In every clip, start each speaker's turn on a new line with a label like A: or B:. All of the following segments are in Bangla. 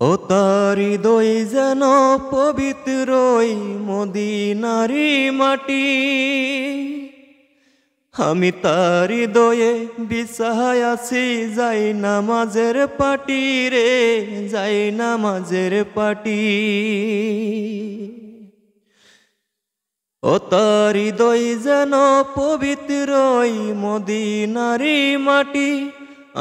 A: ও তার হৃদয় যেন পবিত্রই মদিনারি মাটি। আমি তার হৃদয়ে বিছায় আছি যাই নামাজের পাটি রে, যাই নামাজের পাটি। ও তার হৃদয় যেন পবিত্রই মদিনারি মাটি।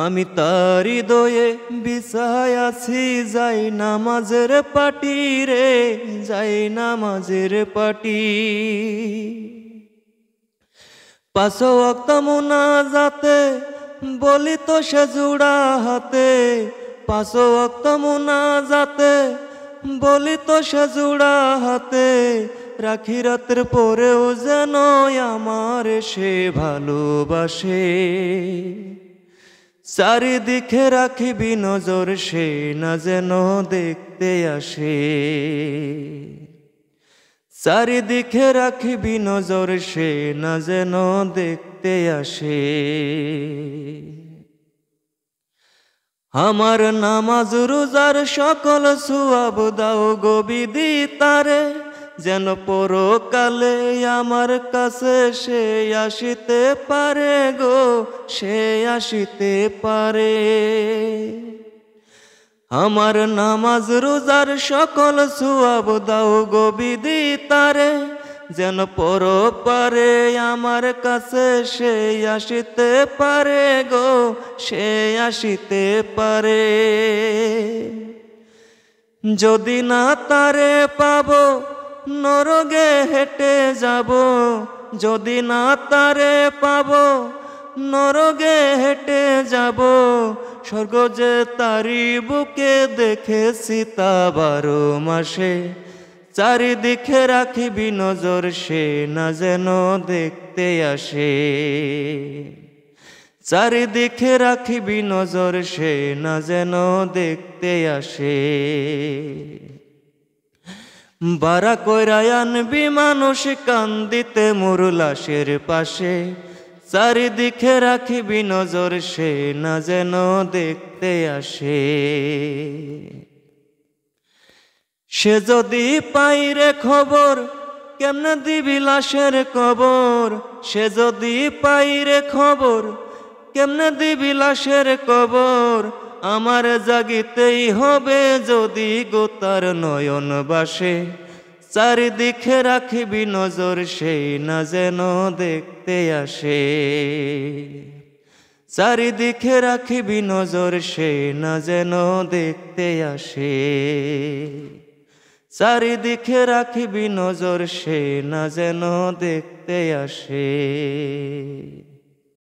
A: আমি তার হৃদয়ে বিছায় আছি যাই নামাজের পাটি রে, যাই নামাজের পাটি। পাঁচ ওয়াক্ত মুনাজাতে বলি তো সে জুড়া হাতে। পাঁচ ওয়াক্ত মুনাজাতে বলি তো সে জুড়া হাতে। রাখি রাতের পরেও যেন আমার সে ভালোবাসে। চারিদিকে রাখিবি নজর সে না যেন দেখতে আসে। চারিদিকে রাখিবি নজর সে না যেন দেখতে আসে। আমার নামাজ রোজার সকল সওয়াব দাও গো বিধি তারে। যেন পরকালে আমার কাছে সে আসিতে পারে গো, সে আসিতে পারে। আমার নামাজ রোজার সকল সওয়াব দাও গো বিধি তারে। যেন পরপারে আমার কাছে সে আসিতে পারে গো, সে আসিতে পারে। যদি না তারে পাবো নরকে হেঁটে যাব। যদি না তারে পাবো নরকে হেঁটে যাব। স্বর্গ যে তারি বুকে দেখেছি তা 12 মাসে। চারিদিকে রাখিবি নজর সে না যেন দেখতে আসে। চারিদিকে রাখিবি নজর সে না যেন দেখতে আসে। বারা কইরা আনবি মানুষ কান্দিতে মোর লাশের পাশে। চারিদিকে রাখিবি নজর সে না যেন দেখতে আসে। সে যদি পাইরে খবর কেমনে দিবি লাশের কবর। সে যদি পাইরে খবর কেমনে দিবি লাশের কবর। আমার জাগিতেই হবে যদি গোতার নয়ন বাসে। চারিদিকে রাখিবি নজর সেই না যেন দেখতে আসে। চারিদিকে রাখিবি নজর সে না যেন দেখতে আসে। চারিদিকে রাখিবি নজর সে না যেন দেখতে আসে।